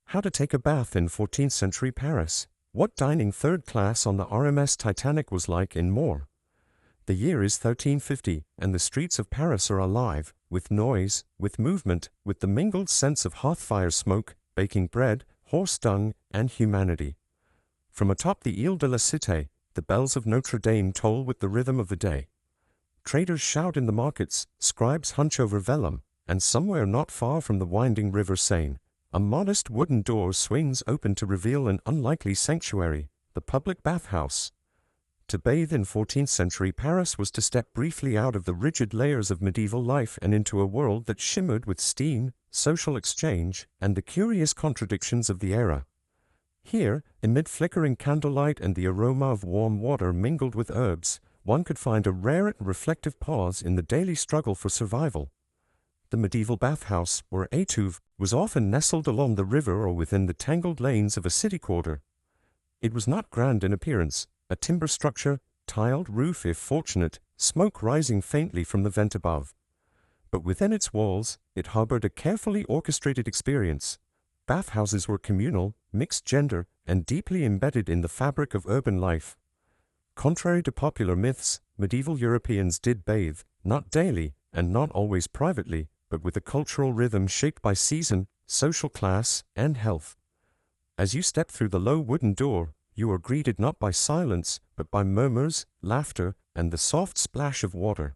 How to take a bath in 14th century Paris. What dining third class on the RMS Titanic was like, and more. The year is 1350, and the streets of Paris are alive, with noise, with movement, with the mingled scents of hearth-fire smoke, baking bread, horse dung, and humanity. From atop the Ile de la Cité, the bells of Notre Dame toll with the rhythm of the day. Traders shout in the markets, scribes hunch over vellum, and somewhere not far from the winding river Seine, a modest wooden door swings open to reveal an unlikely sanctuary, the public bathhouse. To bathe in 14th century Paris was to step briefly out of the rigid layers of medieval life and into a world that shimmered with steam, social exchange, and the curious contradictions of the era. Here, amid flickering candlelight and the aroma of warm water mingled with herbs, one could find a rare and reflective pause in the daily struggle for survival. The medieval bathhouse, or étuve, was often nestled along the river or within the tangled lanes of a city quarter. It was not grand in appearance, a timber structure, tiled roof if fortunate, smoke rising faintly from the vent above. But within its walls, it harbored a carefully orchestrated experience. Bathhouses were communal, mixed gender, and deeply embedded in the fabric of urban life. Contrary to popular myths, medieval Europeans did bathe, not daily, and not always privately, but with a cultural rhythm shaped by season, social class, and health. As you step through the low wooden door, you are greeted not by silence, but by murmurs, laughter, and the soft splash of water.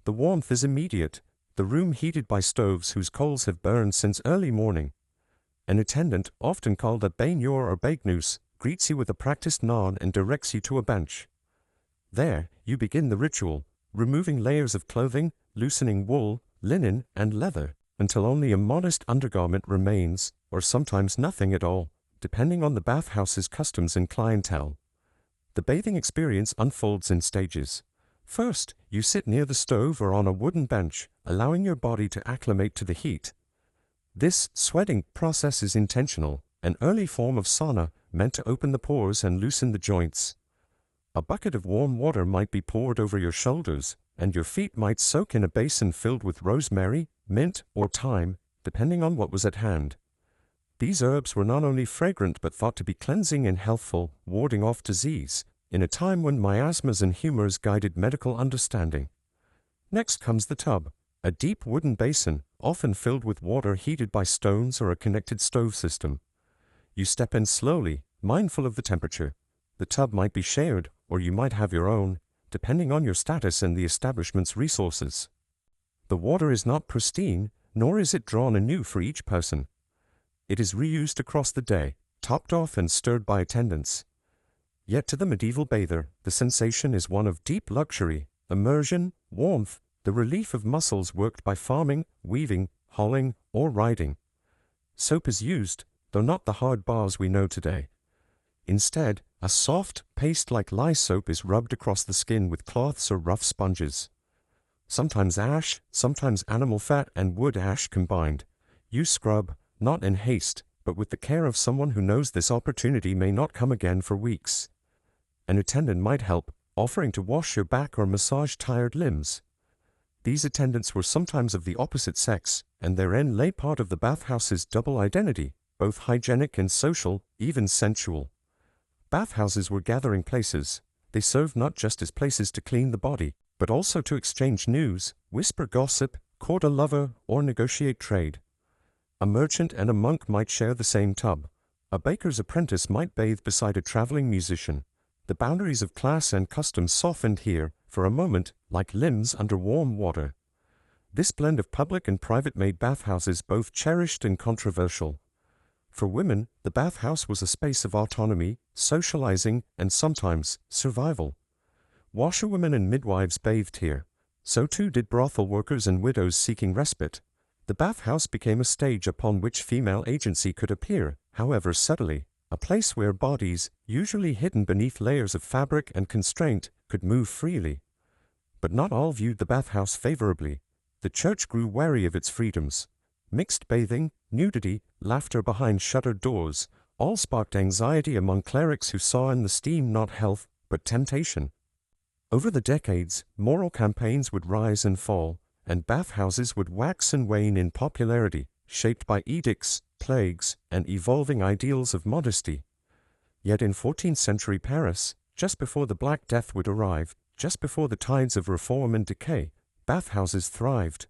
The warmth is immediate, the room heated by stoves whose coals have burned since early morning. An attendant, often called a baigneur or baigneuse, greets you with a practiced nod and directs you to a bench. There, you begin the ritual, removing layers of clothing, loosening wool, linen, and leather, until only a modest undergarment remains, or sometimes nothing at all, depending on the bathhouse's customs and clientele. The bathing experience unfolds in stages. First, you sit near the stove or on a wooden bench, allowing your body to acclimate to the heat. This sweating process is intentional, an early form of sauna meant to open the pores and loosen the joints. A bucket of warm water might be poured over your shoulders, and your feet might soak in a basin filled with rosemary, mint, or thyme, depending on what was at hand. These herbs were not only fragrant but thought to be cleansing and healthful, warding off disease, in a time when miasmas and humors guided medical understanding. Next comes the tub, a deep wooden basin, often filled with water heated by stones or a connected stove system. You step in slowly, mindful of the temperature. The tub might be shared, or you might have your own, depending on your status and the establishment's resources. The water is not pristine, nor is it drawn anew for each person. It is reused across the day, topped off and stirred by attendants. Yet to the medieval bather, the sensation is one of deep luxury, immersion, warmth, the relief of muscles worked by farming, weaving, hauling, or riding. Soap is used, though not the hard bars we know today. Instead, a soft, paste-like lye soap is rubbed across the skin with cloths or rough sponges. Sometimes ash, sometimes animal fat and wood ash combined. You scrub, not in haste, but with the care of someone who knows this opportunity may not come again for weeks. An attendant might help, offering to wash your back or massage tired limbs. These attendants were sometimes of the opposite sex, and therein lay part of the bathhouse's double identity, both hygienic and social, even sensual. Bathhouses were gathering places. They served not just as places to clean the body, but also to exchange news, whisper gossip, court a lover, or negotiate trade. A merchant and a monk might share the same tub. A baker's apprentice might bathe beside a traveling musician. The boundaries of class and custom softened here, for a moment, like limbs under warm water. This blend of public and private made bathhouses both cherished and controversial. For women, the bathhouse was a space of autonomy, socializing, and sometimes survival. Washerwomen and midwives bathed here. So too did brothel workers and widows seeking respite. The bathhouse became a stage upon which female agency could appear, however subtly, a place where bodies, usually hidden beneath layers of fabric and constraint, could move freely. But not all viewed the bathhouse favorably. The church grew wary of its freedoms. Mixed bathing, nudity, laughter behind shuttered doors, all sparked anxiety among clerics who saw in the steam not health, but temptation. Over the decades, moral campaigns would rise and fall, and bathhouses would wax and wane in popularity, shaped by edicts, plagues, and evolving ideals of modesty. Yet in 14th century Paris, just before the Black Death would arrive, just before the tides of reform and decay, bathhouses thrived.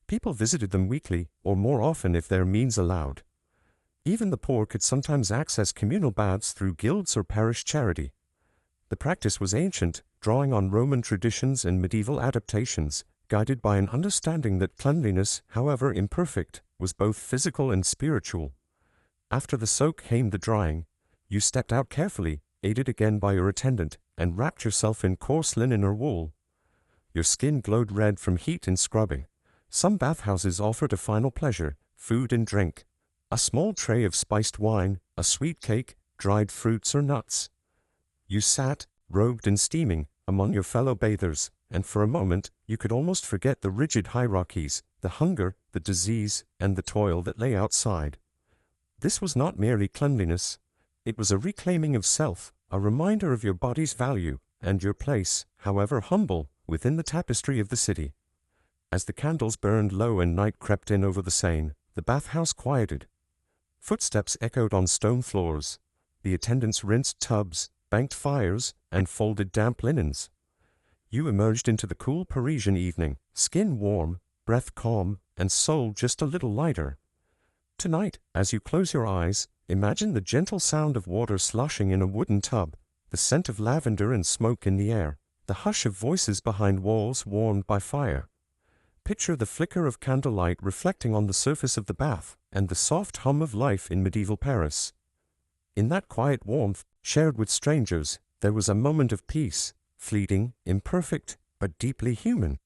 People visited them weekly, or more often if their means allowed. Even the poor could sometimes access communal baths through guilds or parish charity. The practice was ancient, drawing on Roman traditions and medieval adaptations, guided by an understanding that cleanliness, however imperfect, was both physical and spiritual. After the soak came the drying. You stepped out carefully, aided again by your attendant, and wrapped yourself in coarse linen or wool. Your skin glowed red from heat and scrubbing. Some bathhouses offered a final pleasure, food and drink. A small tray of spiced wine, a sweet cake, dried fruits or nuts. You sat, robed and steaming, among your fellow bathers, and for a moment you could almost forget the rigid hierarchies, the hunger, the disease, and the toil that lay outside. This was not merely cleanliness. It was a reclaiming of self, a reminder of your body's value, and your place, however humble, within the tapestry of the city. As the candles burned low and night crept in over the Seine, the bathhouse quieted. Footsteps echoed on stone floors. The attendants rinsed tubs, banked fires, and folded damp linens. You emerged into the cool Parisian evening, skin warm, breath calm, and soul just a little lighter. Tonight, as you close your eyes, imagine the gentle sound of water sloshing in a wooden tub, the scent of lavender and smoke in the air, the hush of voices behind walls warmed by fire. Picture the flicker of candlelight reflecting on the surface of the bath, and the soft hum of life in medieval Paris. In that quiet warmth, shared with strangers, there was a moment of peace, fleeting, imperfect, but deeply human.